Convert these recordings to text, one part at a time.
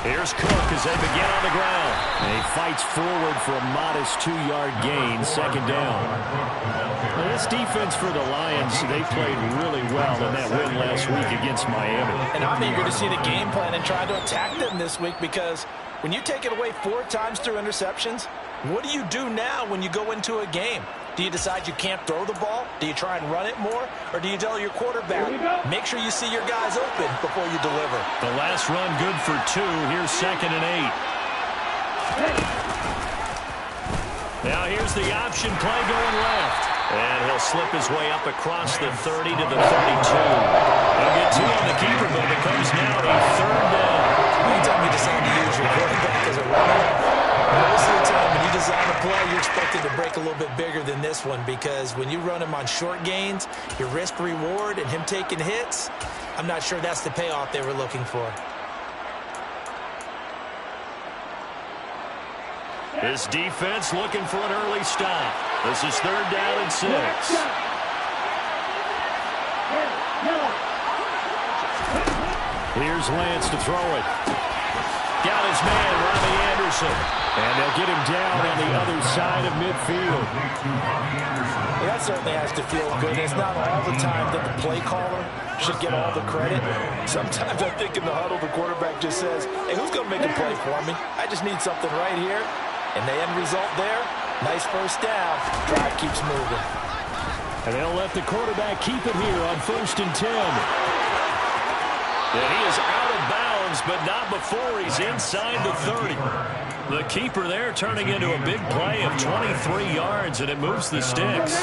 Here's Cook as they begin on the ground. And he fights forward for a modest 2-yard gain, second down. Well, this defense for the Lions, they played really well in that win last week against Miami. And I'm eager to see the game plan and try to attack them this week, because when you take it away 4 times through interceptions, what do you do now when you go into a game? Do you decide you can't throw the ball? Do you try and run it more? Or do you tell your quarterback, make sure you see your guys open before you deliver? The last run good for 2. Here's 2nd and 8. Now here's the option play going left. And he'll slip his way up across the 30 to the 32. He'll get 2 on the keeper, but it becomes now a 3rd down. Anytime you decide to use your quarterback as a runner, most of the time when you design a play, you're expected to break a little bit bigger than this one, because when you run him on short gains, your risk-reward and him taking hits, I'm not sure that's the payoff they were looking for. This defense looking for an early stop. This is 3rd down and 6. Here's Lance to throw it. Got his man, Robbie Anderson. And they'll get him down on the other side of midfield. Well, that certainly has to feel good. It's not all the time that the play caller should get all the credit. Sometimes I think in the huddle, the quarterback just says, hey, who's going to make a play for me? I just need something right here. And the end result there, nice first down. Drive keeps moving. And they'll let the quarterback keep it here on 1st and 10. And he is out of bounds, but not before he's inside the 30. The keeper there turning into a big play of 23 yards, and it moves the sticks.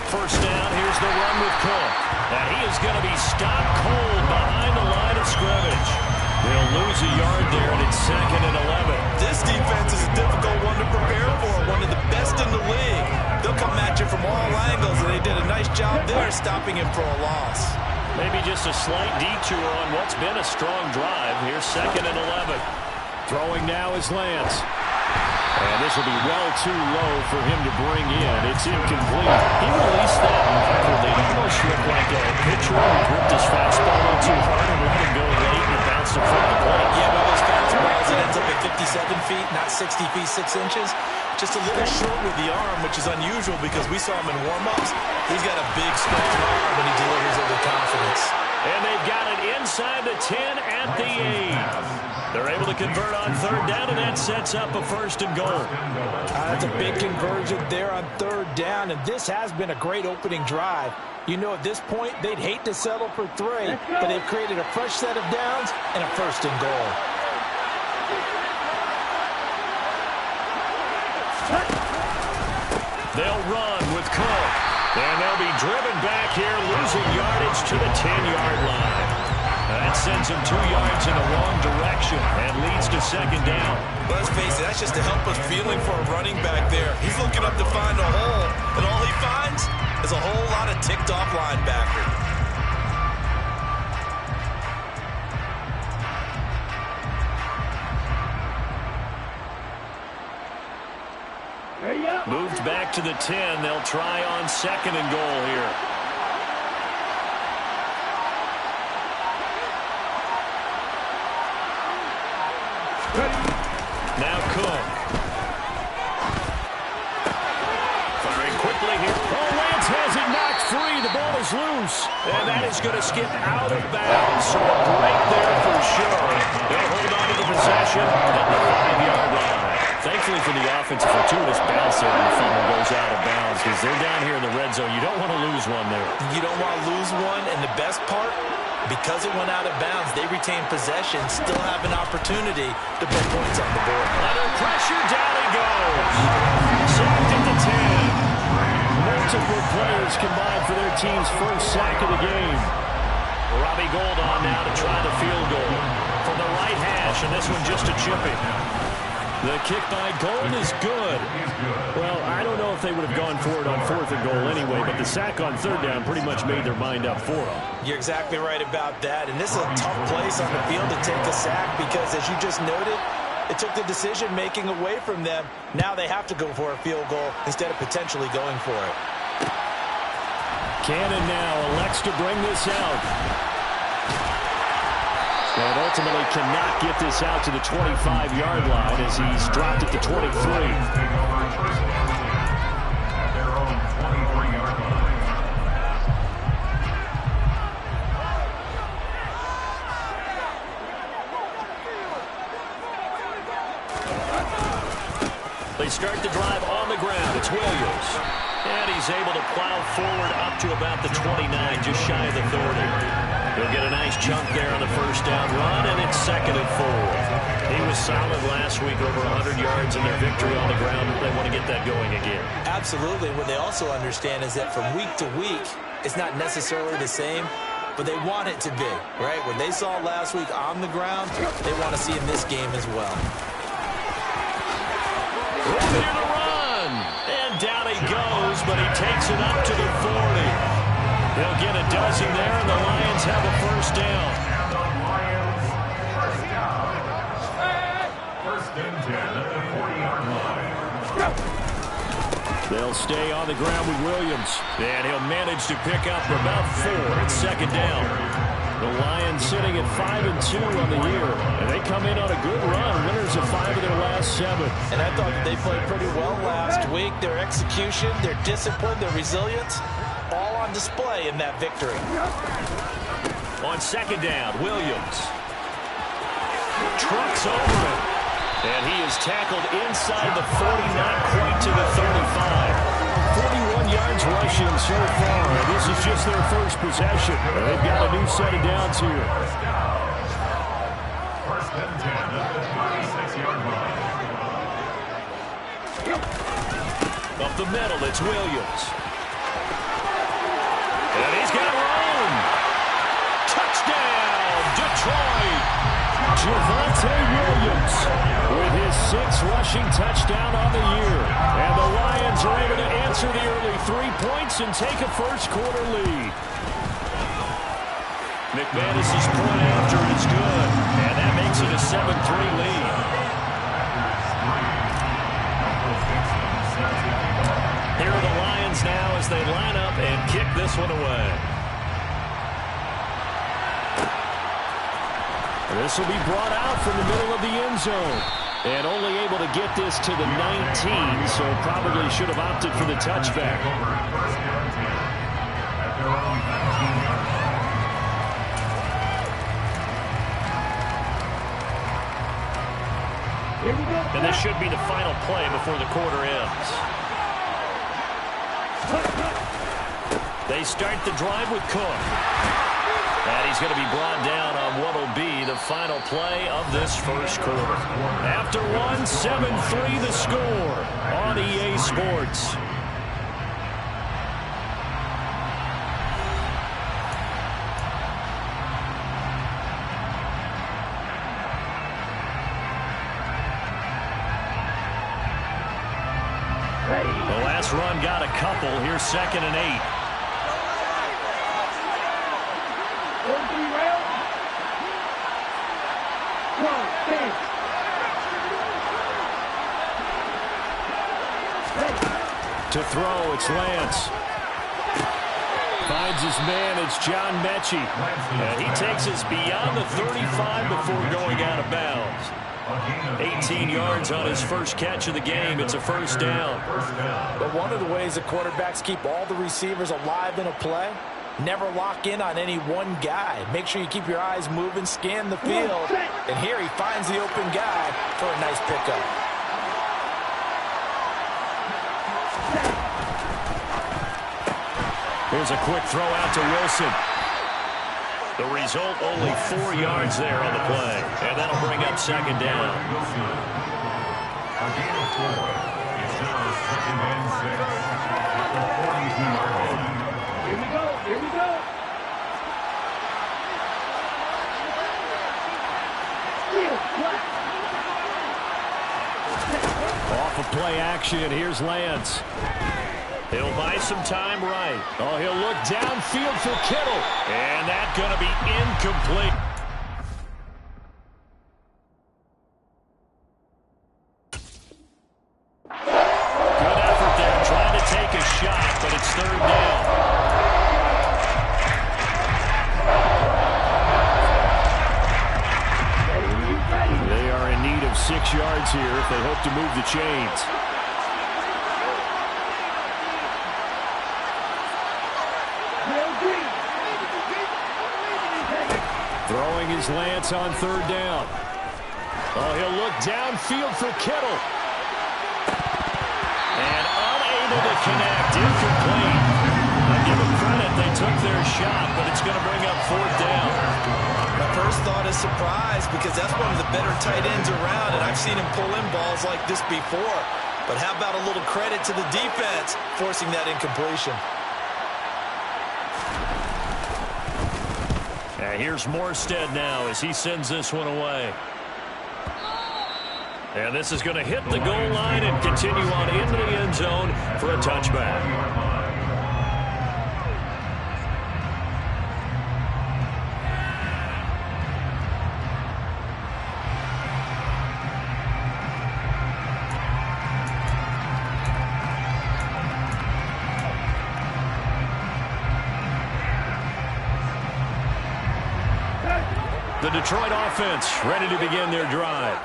First down, here's the run with Cook. And he is going to be stopped cold behind the line of scrimmage. They'll lose a yard there, and it's 2nd and 11. This defense is a difficult one to prepare for, one of the best in the league. They'll come at you from all angles, and they did a nice job there stopping him for a loss. Maybe just a slight detour on what's been a strong drive. Here's 2nd and 11. Throwing now is Lance. And this will be well too low for him to bring in. It's incomplete. He released that impeccably. It almost looked like a pitcher who gripped his fastball a little too hard and let it go late and bounced in front of the plate. Yeah, but those fastballs, it ends up at 57 feet, not 60 feet, 6 inches. Just a little short with the arm, which is unusual because we saw him in warm-ups. He's got a big, strong arm when he delivers it with confidence. And they've got it inside the 10 at the 8. They're able to convert on 3rd down, and that sets up a 1st and goal. That's a big conversion there on 3rd down, and this has been a great opening drive. You know, at this point, they'd hate to settle for 3, but they've created a fresh set of downs and a 1st and goal. They'll run with Cook. And they'll be driven back here, losing yardage to the 10-yard line. That sends him 2 yards in the wrong direction and leads to 2nd down. Let's face it, that's just a helpless feeling for a running back there. He's looking up to find a hole, and all he finds is a whole lot of ticked-off linebacker. Moved back to the 10. They'll try on 2nd and goal here. Now Cook. Firing quickly here. Oh, Lance has it knocked free. The ball is loose. And that is going to skip out of bounds. So a break there for sure. They'll hold on to the possession at the 5-yard line. Thankfully for the offense, a fortuitous bounce there when the fumble goes out of bounds, because they're down here in the red zone. You don't want to lose one there. You don't want to lose one, and the best part, because it went out of bounds, they retain possession, still have an opportunity to put points on the board. Under pressure, down he goes. Sacked at the 10. Multiple players combined for their team's first sack of the game. Robbie Gould on now to try the field goal from the right hash, and this one just a chipping. The kick by Gold is good. Well, I don't know if they would have gone for it on 4th and goal anyway, but the sack on 3rd down pretty much made their mind up for them. You're exactly right about that, and this is a tough place on the field to take a sack because, as you just noted, it took the decision-making away from them. Now they have to go for a field goal instead of potentially going for it. Cannon now elects to bring this out. And ultimately cannot get this out to the 25-yard line as he's dropped at the 23. They start the drive on the ground. It's Williams. And he's able to plow forward up to about the 29, just shy of the 30. He'll get a nice chunk there on the 1st down run, and it's 2nd and 4. He was solid last week, over 100 yards in their victory on the ground. They want to get that going again. Absolutely. What they also understand is that from week to week, it's not necessarily the same, but they want it to be, right? What they saw last week on the ground, they want to see in this game as well. Ready to run. And down he goes, but he takes it up to the 40. They'll get a dozen there, and the Lions have a 1st down. 1st and 10 at the 40-yard line. They'll stay on the ground with Williams, and he'll manage to pick up about 4. It's 2nd down. The Lions sitting at 5-2 on the year, and they come in on a good run, winners of 5 of their last 7. And I thought that they played pretty well last week. Their execution, their discipline, their resilience, all on display in that victory. On 2nd down, Williams trucks over it, and he is tackled inside the 40, not quite to the 35. 41 yards rushing so far, and this is just their first possession. They've got a new set of downs here. 1st and 10 at the 26-yard line. Up the middle, it's Williams. And he's got room. Touchdown, Detroit. Javonte Williams with his 6th rushing touchdown on the year. And the Lions are able to answer the early 3 points and take a 1st quarter lead. McManus's point after is good, and that makes it a 7-3 lead. Here are the Lions now as they line up and kick this one away. This will be brought out from the middle of the end zone. And only able to get this to the 19, so probably should have opted for the touchback. And this should be the final play before the quarter ends. They start the drive with Cook. And he's going to be brought down on what will be the final play of this 1st quarter. After 1, 7-3 the score on EA Sports. The last run got a couple. Here's 2nd and 8. To throw, it's Lance. Finds his man, it's John Mechie. And he takes us beyond the 35 before going out of bounds. 18 yards on his first catch of the game. It's a 1st down. But one of the ways the quarterbacks keep all the receivers alive in a play, never lock in on any one guy. Make sure you keep your eyes moving, scan the field. And here he finds the open guy for a nice pickup. Here's a quick throw out to Wilson. The result, only 4 yards there on the play. And that'll bring up 2nd down. A gain of 4. It's now 2nd and 6 at the 42-yard line. Here we go. Here we go. of play action. Here's Lance. He'll buy some time right. Oh, he'll look downfield for Kittle. And that's going to be incomplete. Good effort there, trying to take a shot, but it's third down. They are in need of 6 yards here if they hope to move the chains. Throwing his Lance on third down. Oh, he'll look downfield for Kittle. And unable to connect, incomplete. I give them credit, they took their shot, but it's going to bring up fourth down. My first thought is surprise because that's one of the better tight ends around, and I've seen him pull in balls like this before. But how about a little credit to the defense forcing that incompletion? And here's Morstead now as he sends this one away. And this is going to hit the goal line and continue on into the end zone for a touchback. The Detroit offense ready to begin their drive.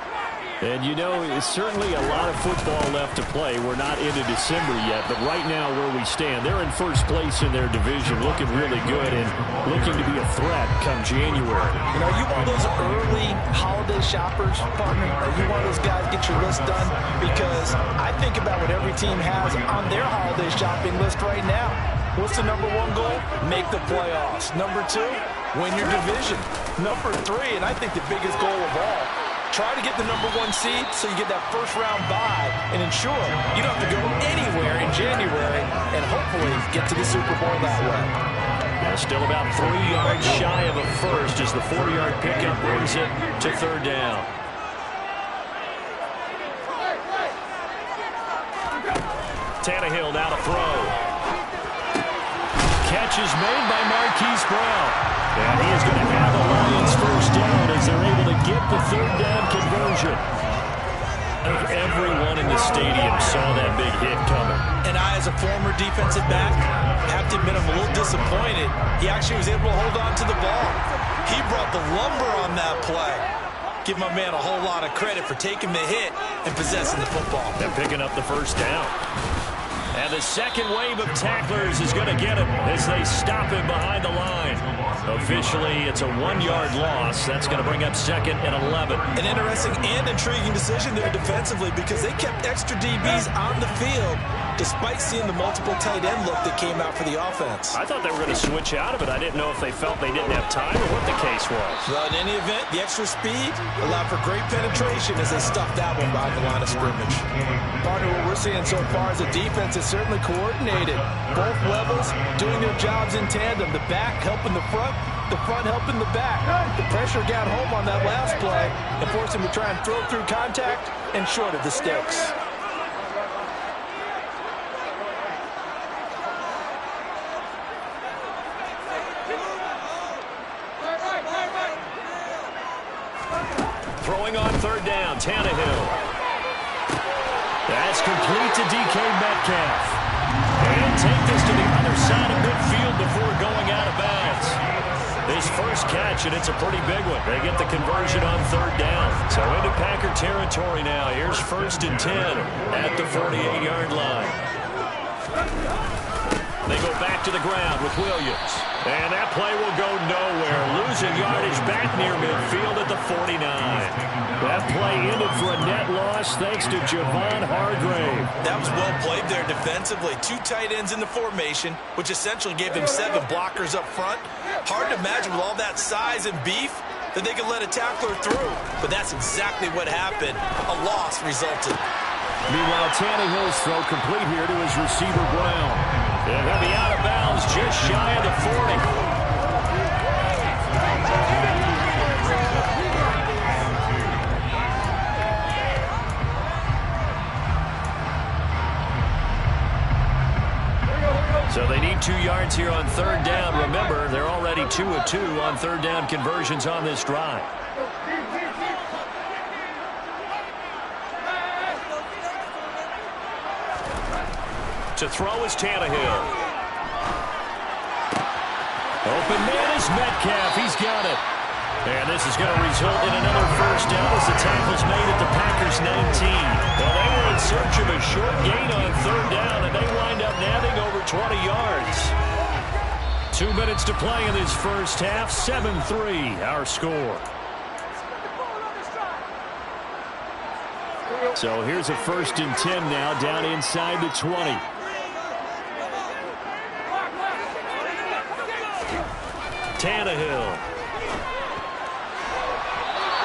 And, you know, it's certainly a lot of football left to play. We're not into December yet, but right now where we stand, they're in first place in their division, looking really good and looking to be a threat come January. You know, are you one of those early holiday shoppers, partner? Are you one of those guys get your list done? Because I think about what every team has on their holiday shopping list right now. What's the number one goal? Make the playoffs. Number two, win your division. Number three, and I think the biggest goal of all, try to get the number one seed so you get that first round bye and ensure you don't have to go anywhere in January and hopefully get to the Super Bowl that way. Yeah, still about 3 yards shy of a first as the 4-yard pickup brings it to third down. Tannehill now to throw. Catch is made by Marquise Brown. And he is going to have the Lions first down as they're able to get the third down conversion. Everyone in the stadium saw that big hit coming. And I, as a former defensive back, have to admit I'm a little disappointed. He actually was able to hold on to the ball. He brought the lumber on that play. Give my man a whole lot of credit for taking the hit and possessing the football. And picking up the first down. And the second wave of tacklers is going to get him as they stop him behind the line. Officially, it's a 1-yard loss. That's going to bring up second and 11. An interesting and intriguing decision there defensively because they kept extra DBs on the field despite seeing the multiple tight end look that came out for the offense. I thought they were going to switch out of it. I didn't know if they felt they didn't have time or what the case was. Well, in any event, the extra speed allowed for great penetration as they stuffed that one behind the line of scrimmage. Partner, what we're seeing so far is the defense is certainly coordinated. Both levels doing their jobs in tandem. The back helping the front helping the back. The pressure got home on that last play and forced him to try and throw through contact and short of the sticks. Throwing on third down, Tannehill. That's complete to DK Metcalf. And take this to the other side of midfield before going out of bounds. His first catch, and it's a pretty big one. They get the conversion on third down. So into Packer territory now. Here's first and 10 at the 48-yard line. They go back to the ground with Williams. And that play will go nowhere. Losing yardage back near midfield at the 49. That play ended for a net loss thanks to Javon Hargrave. That was well played there defensively. 2 tight ends in the formation, which essentially gave them 7 blockers up front. Hard to imagine with all that size and beef that they could let a tackler through. But that's exactly what happened. A loss resulted. Meanwhile, Tannehill's throw complete here to his receiver, Brown. And he'll be out of bounds just shy of the 40. 2 yards here on third down. Remember, they're already 2 of 2 on third down conversions on this drive. To throw is Tannehill. Open man is Metcalf. He's got it. And this is going to result in another first down as the tackle's made at the Packers' 19. Well, they were in search of a short gain on third down, and they wind up nabbing over 20 yards. 2 minutes to play in this first half. 7-3, our score. So here's a 1st and 10 now, down inside the 20. Tannehill.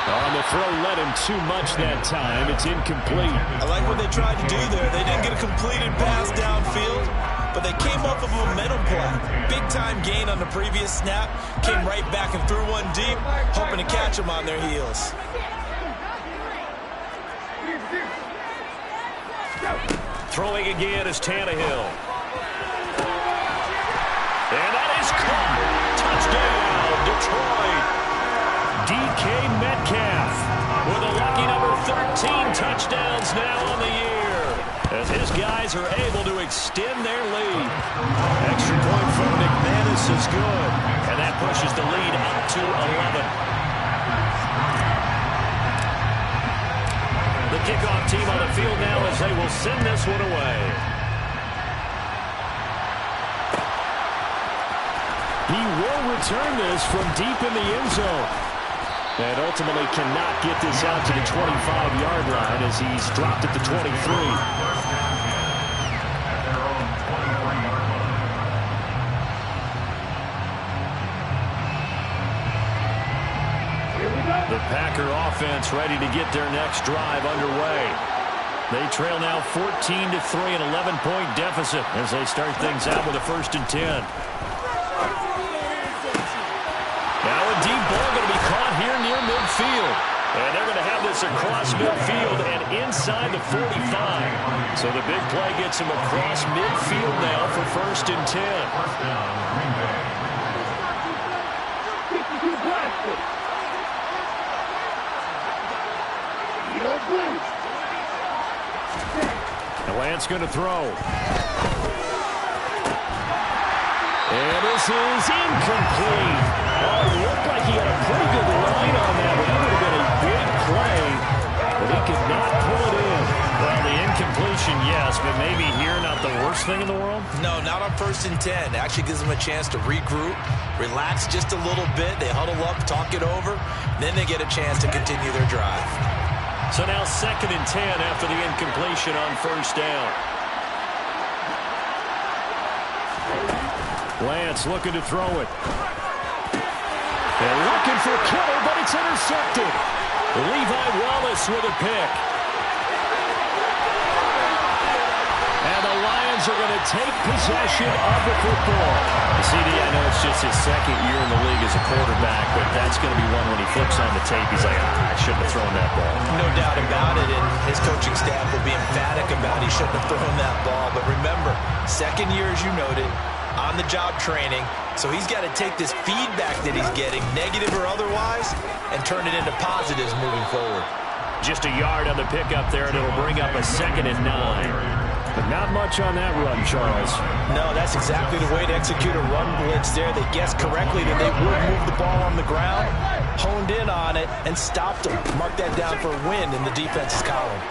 On the throw, led him too much that time. It's incomplete. I like what they tried to do there. They didn't get a completed pass downfield, but they came up with a momentum play. Big-time gain on the previous snap. Came right back and threw one deep, hoping to catch them on their heels. Throwing again is Tannehill. And that is caught. Touchdown, Detroit. DK Metcalf with a lucky number 13 touchdowns now on the year, as his guys are able to extend their lead. Extra point from McManus is good, and that pushes the lead up to 11. The kickoff team on the field now as they will send this one away. He will return this from deep in the end zone. And ultimately cannot get this out to the 25-yard line as he's dropped at the 23. The Packer offense ready to get their next drive underway. They trail now 14-3, an 11-point deficit as they start things out with a 1st and 10. Now a deep ball going to be caught here near midfield. And they're going to have this across midfield and inside the 45. So the big play gets him across midfield now for 1st and 10. And Lance going to throw. And this is incomplete. Oh, it looked like he had a pretty good line on that, but that would have been a big play. But he could not pull it in. Well, the incompletion, yes, but maybe here not the worst thing in the world? No, not on 1st and 10. It actually gives them a chance to regroup, relax just a little bit. They huddle up, talk it over. Then they get a chance to continue their drive. So now 2nd and 10 after the incompletion on 1st down. Lance looking to throw it. They're looking for Kittle, but it's intercepted. Levi Wallace with a pick. And the Lions are going to take possession of the football. CD, I know it's just his 2nd year in the league as a quarterback, but that's going to be one when he flips on the tape. He's like, I shouldn't have thrown that ball. No doubt about it, and his coaching staff will be emphatic about he shouldn't have thrown that ball. But remember, 2nd year, as you noted, on-the-job training, so he's got to take this feedback that he's getting, negative or otherwise, and turn it into positives moving forward. Just a yard on the pickup there, and it'll bring up a 2nd and 9. But not much on that run, Charles. No, that's exactly the way to execute a run blitz there. They guessed correctly that they would move the ball on the ground, honed in on it, and stopped them. Mark that down for a win in the defense's column.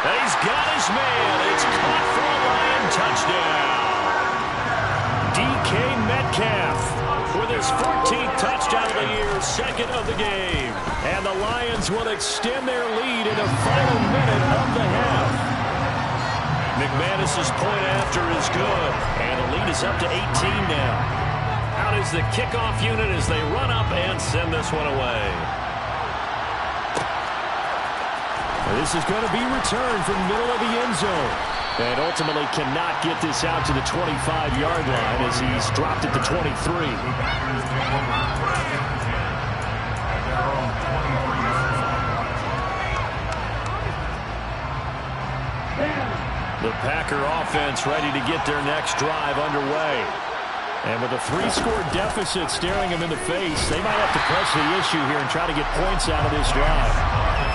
And he's got his man. It's caught for a Lion touchdown. DK Metcalf with his 14th touchdown of the year, 2nd of the game. And the Lions will extend their lead in the final minute of the half. McManus's point after is good, and the lead is up to 18 now. Out is the kickoff unit as they run up and send this one away. This is going to be returned from the middle of the end zone. And ultimately cannot get this out to the 25-yard line as he's dropped at the 23. The Packer offense ready to get their next drive underway. And with a 3-score deficit staring them in the face, they might have to press the issue here and try to get points out of this drive.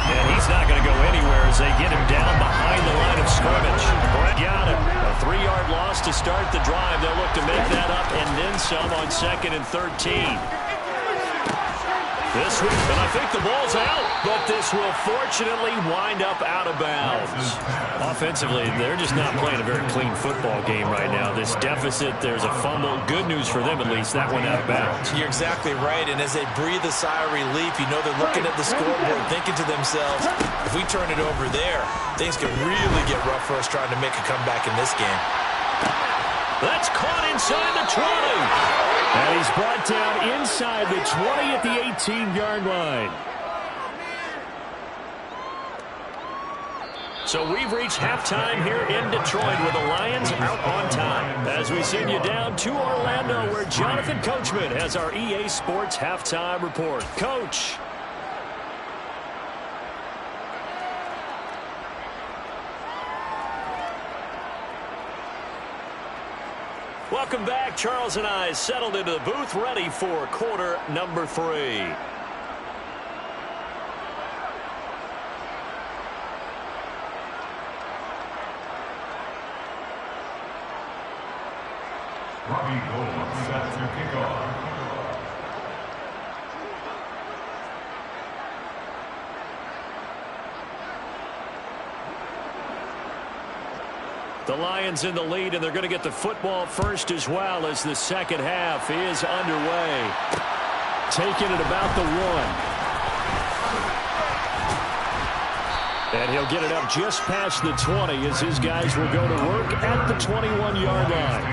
And he's not going to go anywhere as they get him down behind the line of scrimmage. Got him. A 3-yard loss to start the drive. They'll look to make that up and then some on 2nd and 13. This one, and I think the ball's out, but this will fortunately wind up out of bounds. Offensively, they're just not playing a very clean football game right now. This deficit, there's a fumble. Good news for them, at least. That went out of bounds. You're exactly right, and as they breathe a sigh of relief, you know they're looking at the scoreboard, thinking to themselves, if we turn it over there, things could really get rough for us trying to make a comeback in this game. That's caught inside the 20. And he's brought down inside the 20 at the 18-yard line. So we've reached halftime here in Detroit with the Lions out on top. As we send you down to Orlando where Jonathan Coachman has our EA Sports halftime report. Coach. Welcome back. Charles and I settled into the booth ready for quarter number 3. Robbie Gould set to kick off. The Lions in the lead, and they're going to get the football first as well as the second half is underway. Taking it about the 1. And he'll get it up just past the 20 as his guys will go to work at the 21-yard line.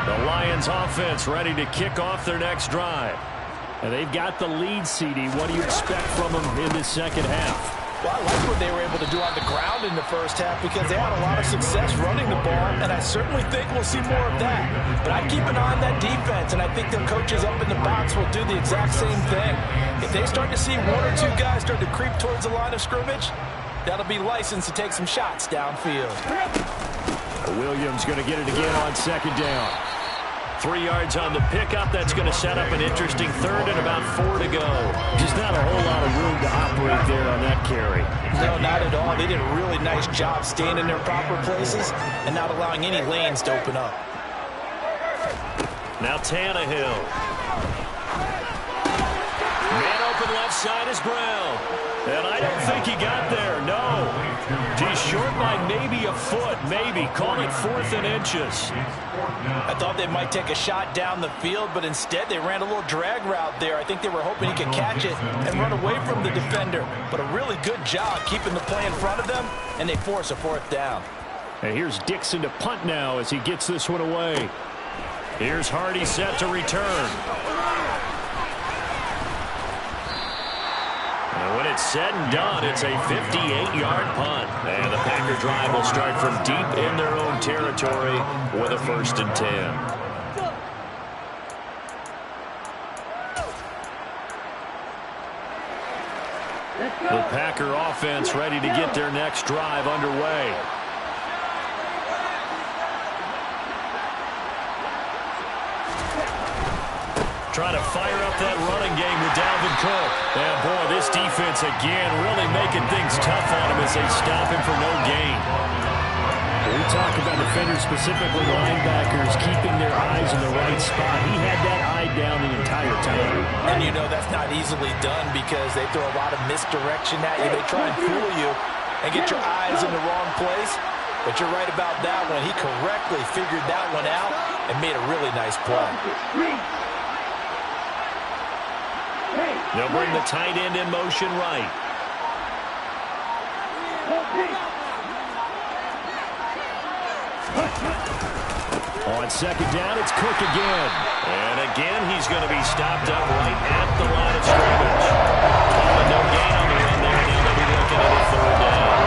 The Lions offense ready to kick off their next drive. And they've got the lead, CD. What do you expect from them in the second half? Well, I like what they were able to do on the ground in the first half because they had a lot of success running the ball, and I certainly think we'll see more of that. But I'd keep an eye on that defense, and I think their coaches up in the box will do the exact same thing. If they start to see 1 or 2 guys start to creep towards the line of scrimmage, that'll be licensed to take some shots downfield. Williams going to get it again on 2nd down. 3 yards on the pickup. That's going to set up an interesting 3rd and about 4 to go. Just not a whole lot of room to operate there on that carry. No, not at all. They did a really nice job staying in their proper places and not allowing any lanes to open up. Now Tannehill. Man open left side is Brown. And I don't think he got there, no. He's short by maybe a foot, maybe. Call it 4th and inches. I thought they might take a shot down the field, but instead they ran a little drag route there. I think they were hoping he could catch it and run away from the defender. But a really good job keeping the play in front of them, and they force a 4th down. And here's Dixon to punt now as he gets this one away. Here's Hardy set to return. And when it's said and done, it's a 58-yard punt. And the Packer drive will start from deep in their own territory with a 1st and 10. The Packer offense ready to get their next drive underway. Trying to fire up that running game with Dalvin Cook. And boy, this defense again really making things tough on him as they stop him for no gain. We talk about defenders, specifically linebackers, keeping their eyes in the right spot. He had that eye down the entire time. And you know that's not easily done because they throw a lot of misdirection at you. They try and fool you and get your eyes in the wrong place. But you're right about that one. He correctly figured that one out and made a really nice play. They'll bring the tight end in motion right. On 2nd down, it's Cook again. And again, he's going to be stopped up right at the line of scrimmage. No gain on the run there. Now they'll be looking at a 3rd down.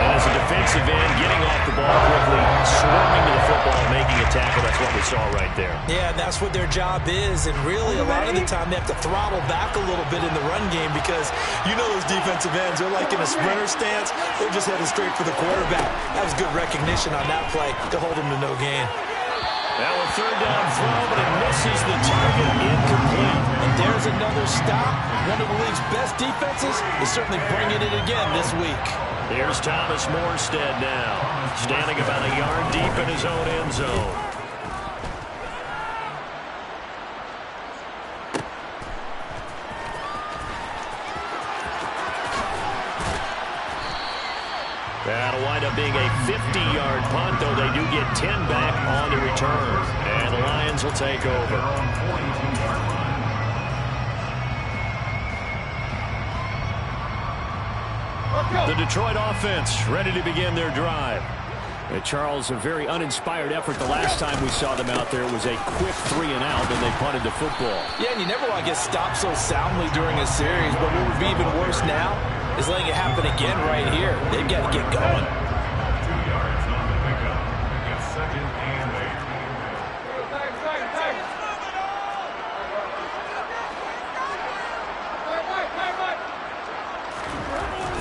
And as a defensive end, getting off the ball quickly, swarming to the football and making a tackle. That's what we saw right there. Yeah, that's what their job is. And really, a lot of the time, they have to throttle back a little bit in the run game because you know those defensive ends, they're like in a sprinter stance. They're just headed straight for the quarterback. That was good recognition on that play to hold them to no gain. Now a third down throw, but it misses the target, incomplete. And there's another stop. One of the league's best defenses is certainly bringing it again this week. Here's Thomas Morstead now, standing about a yard deep in his own end zone. That'll wind up being a 50-yard punt, though they do get 10 back on the return. And the Lions will take over. The Detroit offense ready to begin their drive. Charles, a very uninspired effort the last time we saw them out there. It was a quick 3-and-out, and they punted the football. Yeah, and you never want to get stopped so soundly during a series, but what would be even worse now is letting it happen again right here. They've got to get going. 2 yards on the pickup. It's 2nd and 8.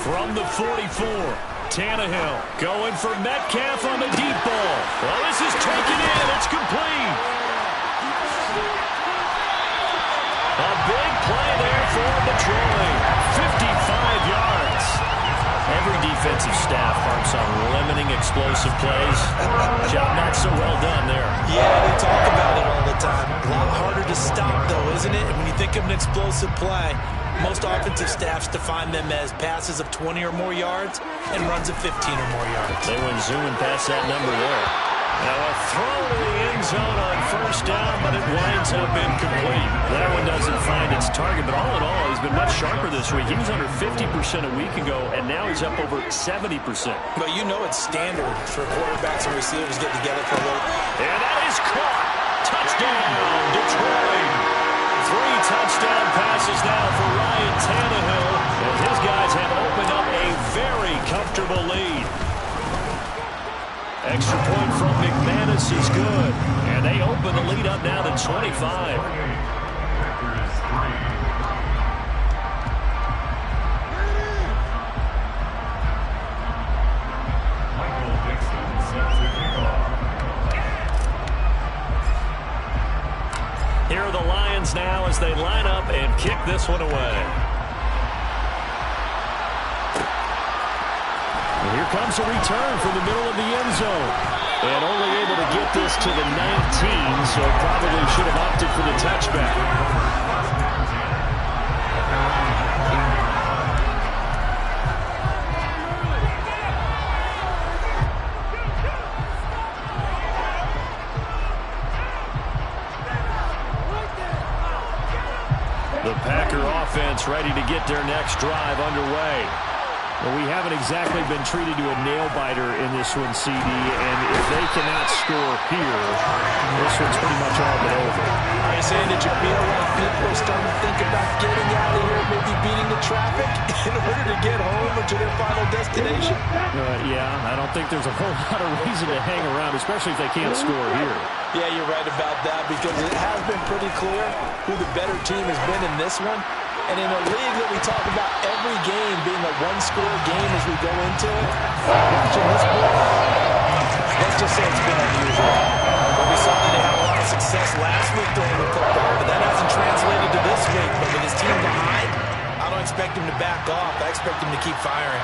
From the 44, Tannehill going for Metcalf on the deep ball. Well, this is taken in. It's complete. A big play there for Detroit. 55 yards. Every defensive staff harps on limiting explosive plays. Job not so well done there. Yeah, they talk about it all the time. A lot harder to stop, though, isn't it? And when you think of an explosive play, most offensive staffs define them as passes of 20 or more yards and runs of 15 or more yards. They went zooming past that number there. Now a throw to the end zone on first down, but it winds up incomplete. That one doesn't find its target, but all in all, he's been much sharper this week. He was under 50% a week ago, and now he's up over 70%. But you know it's standard for quarterbacks and receivers get together for a little. And that is caught. Touchdown, Detroit. 3 touchdown passes now for Ryan Tannehill, as his guys have opened up a very comfortable lead. Extra point from McManus is good, and they open the lead up now to 25. Packers 3. Michael Dixon set to kick off. Here are the Lions now as they line up and kick this one away. And here comes a return from the middle of the end zone. And only able to get this to the 19, so probably should have opted for the touchback. The Packer offense ready to get their next drive underway. Well, we haven't exactly been treated to a nail-biter in this one, CD, and if they cannot score here, this one's pretty much all but over. Are you saying that you feel like people are starting to think about getting out of here, maybe beating the traffic in order to get home or to their final destination? Yeah, I don't think there's a whole lot of reason to hang around, especially if they can't score here. Yeah, you're right about that because it has been pretty clear who the better team has been in this one. And in a league that we talk about every game being a one-score game as we go into it, watching this board, let's just say it's been unusual. But we saw that they had a lot of success last week during the football, but that hasn't translated to this week. But with his team behind, I don't expect him to back off. I expect him to keep firing.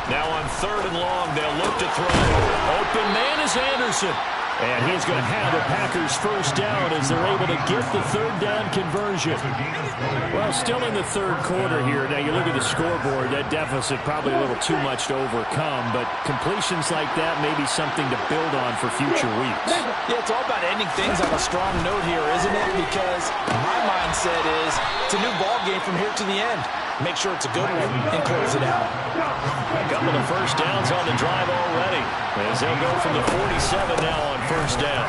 Now on 3rd and long, they'll look to throw. Open man is Anderson. And he's going to have the Packers first down as they're able to get the 3rd down conversion. Well, still in the 3rd quarter here. Now, you look at the scoreboard, that deficit probably a little too much to overcome, but completions like that may be something to build on for future weeks. Yeah, it's all about ending things on a strong note here, isn't it? Because my mindset is it's a new ball game from here to the end. Make sure it's a good one and close it out. A couple of first downs on the drive already as they'll go from the 47 now on first down.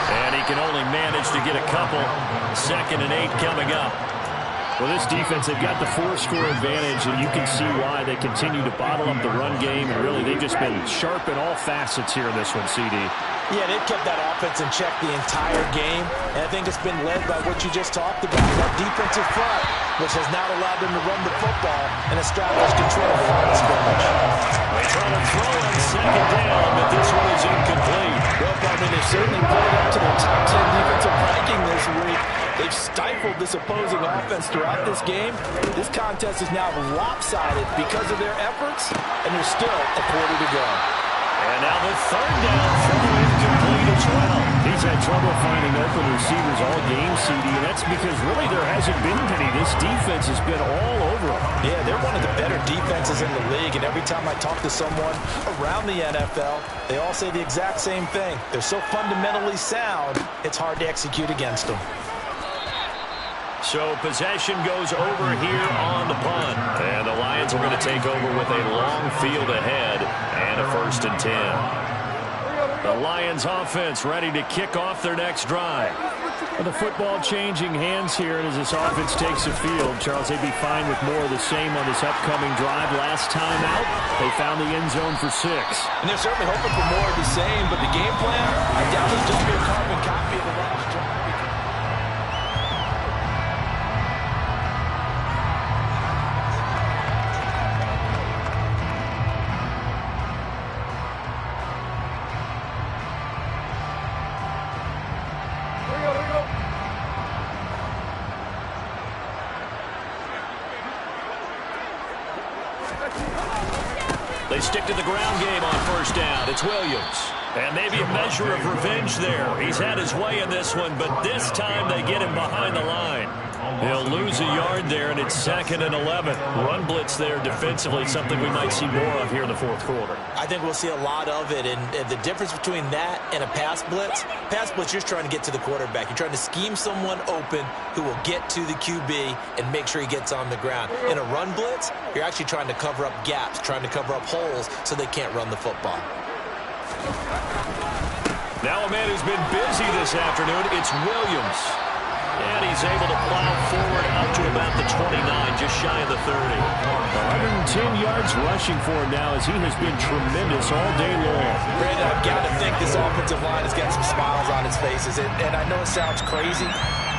And he can only manage to get a couple. 2nd and 8 coming up. Well, this defense, they've got the 4-score advantage, and you can see why they continue to bottle up the run game, and really they've just been sharp in all facets here in this one, CD. Yeah, they've kept that offense in check the entire game, and I think it's been led by what you just talked about, that defensive front, which has not allowed them to run the football and establish control of the line of scrimmage. They try to throw on second down, but this one is incomplete. Well, I mean, they've certainly played up to their top 10 defensive ranking this week. They've stifled this opposing offense throughout this game. This contest is now lopsided because of their efforts, and there's still a quarter to go. And now the third down throw incomplete as well. He's had trouble finding open receivers all game, CD, and that's because really there hasn't been many. This defense has been all over them. Yeah, they're one of the better defenses in the league, and every time I talk to someone around the NFL, they all say the exact same thing. They're so fundamentally sound, it's hard to execute against them. So possession goes over here on the punt. And the Lions are going to take over with a long field ahead and a 1st and 10. The Lions offense ready to kick off their next drive. Well, the football changing hands here, and as this offense takes the field, Charles, they'd be fine with more of the same on this upcoming drive. Last time out, they found the end zone for 6. And they're certainly hoping for more of the same, but the game plan, I doubt it'll just be a carbon copy of the last drive. They stick to the ground game on 1st down. It's Williams. And maybe a measure of revenge there. He's had his way in this one, but this time they get him behind the line. He'll lose a yard there, and it's 2nd and 11. Run blitz there defensively, something we might see more of here in the 4th quarter. I think we'll see a lot of it, and the difference between that and a pass blitz, you're just trying to get to the quarterback. You're trying to scheme someone open who will get to the QB and make sure he gets on the ground. In a run blitz, you're actually trying to cover up gaps, trying to cover up holes so they can't run the football. Now a man who's been busy this afternoon, it's Williams. And he's able to plow forward out to about the 29, just shy of the 30. 110 yards rushing for him now as he has been tremendous all day long. Brandon, I've got to think this offensive line has got some smiles on its faces. And I know it sounds crazy,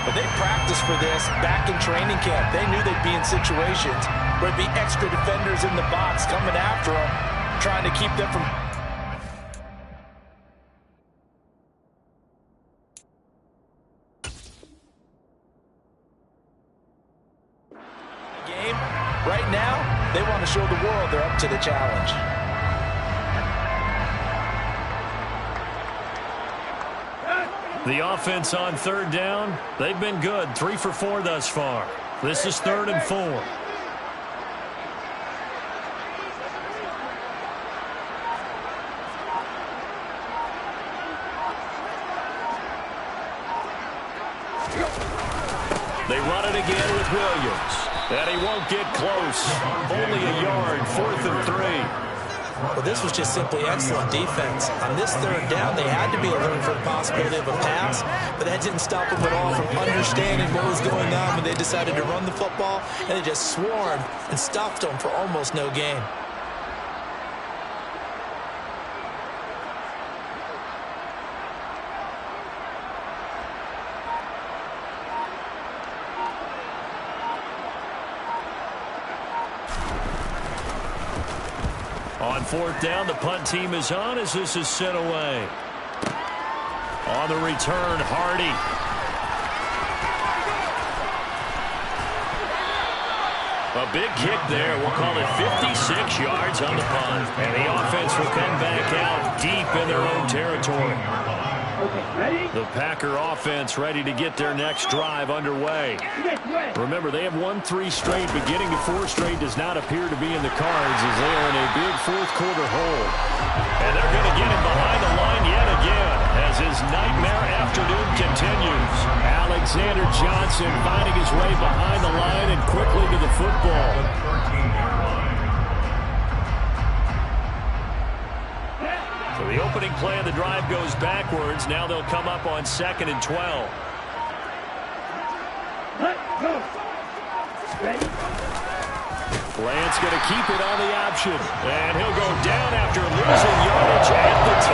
but they practiced for this back in training camp. They knew they'd be in situations where there'd be extra defenders in the box coming after them, trying to keep them from... Right now, they want to show the world they're up to the challenge. The offense on 3rd down, they've been good. 3 for 4 thus far. This is 3rd and 4. They run it again with Williams. And he won't get close. Only a yard, 4th and 3. Well, this was just simply excellent defense. On this 3rd down, they had to be alert for the possibility of a pass, but that didn't stop them at all from understanding what was going on when they decided to run the football, and they just swarmed and stuffed them for almost no gain. On 4th down, the punt team is on as this is sent away. On the return, Hardy. A big kick there. We'll call it 56 yards on the punt. And the offense will come back out deep in their own territory. The Packer offense ready to get their next drive underway. Remember, they have won 3 straight, but getting to 4 straight does not appear to be in the cards as they are in a big 4th quarter hole. And they're going to get him behind the line yet again as his nightmare afternoon continues. Alexander Johnson finding his way behind the line and quickly to the football. So the opening play of the drive goes backwards. Now they'll come up on 2nd and 12. Lance going to keep it on the option. And he'll go down after losing yardage at the 10.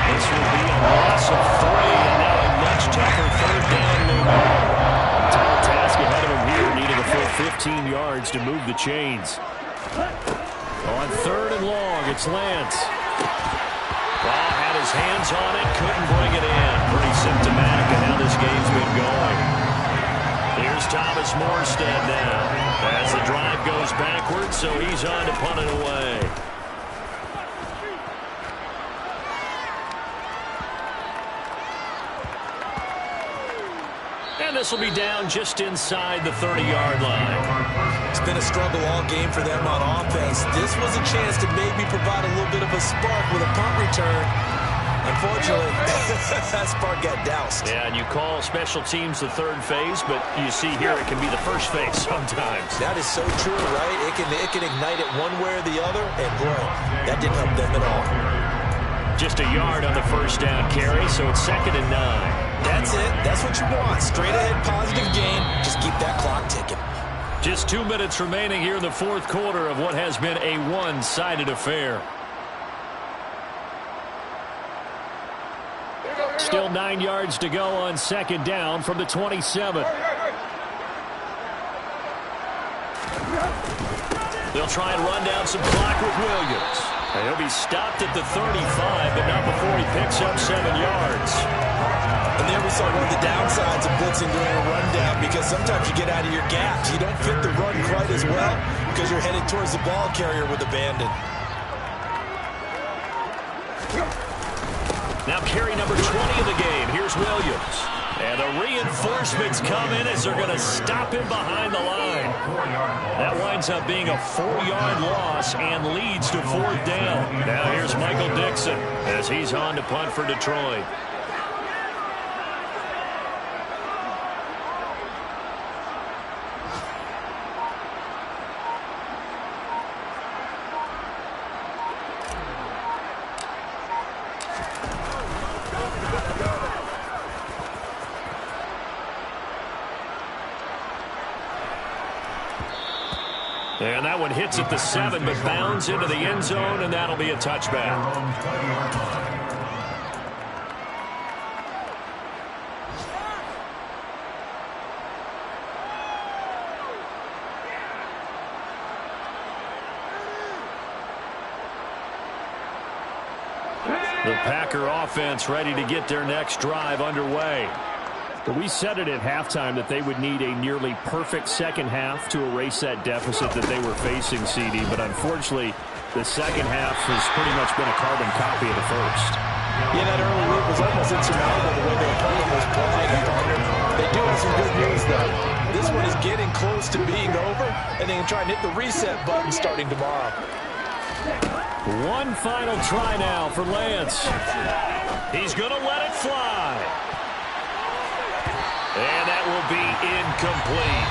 This will be a loss of 3, and now a much tougher third down looming. Tall task ahead of him here, needing a full 15 yards to move the chains. On 3rd and long, it's Lance. Ball had his hands on it, couldn't bring it in. Pretty symptomatic of how this game's been going. Here's Thomas Morstead now as the drive goes backwards, so he's on to punt it away. And this will be down just inside the 30-yard line. It's been a struggle all game for them on offense. This was a chance to maybe provide a little bit of a spark with a punt return. Unfortunately, that spark got doused. Yeah, and you call special teams the third phase, but you see here it can be the first phase sometimes. That is so true, right? It can ignite it one way or the other, and boy, that didn't help them at all. Just a yard on the first down carry, so it's 2nd and 9. That's it. That's what you want. Straight ahead positive gain. Just keep that clock ticking. Just 2 minutes remaining here in the 4th quarter of what has been a one-sided affair. Still 9 yards to go on 2nd down from the 27. They'll try and run down some clock with Williams. And he'll be stopped at the 35, but not before he picks up 7 yards. And there we saw one of the downsides of blitzing during a rundown, because sometimes you get out of your gaps. You don't fit the run quite as well because you're headed towards the ball carrier with abandon. Now carry number 20 of the game. Here's Williams. And the reinforcements come in as they're going to stop him behind the line. That winds up being a 4-yard loss and leads to 4th down. Now here's Michael Dixon as he's on to punt for Detroit. And that one hits at the 7, but bounds into the end zone, and that'll be a touchback. The Packer offense ready to get their next drive underway. We said it at halftime that they would need a nearly perfect second half to erase that deficit that they were facing, CD. But unfortunately, the second half has pretty much been a carbon copy of the first. Yeah, that early lead was almost insurmountable the way their opponent was playing. They do have some good news, though. This one is getting close to being over, and they can try and hit the reset button starting tomorrow. One final try now for Lance. He's going to let it fly. And that will be incomplete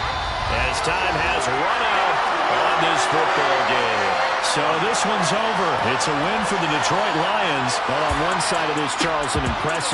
as time has run out on this football game. So this one's over. It's a win for the Detroit Lions. But on one side of this, Charles, an impressive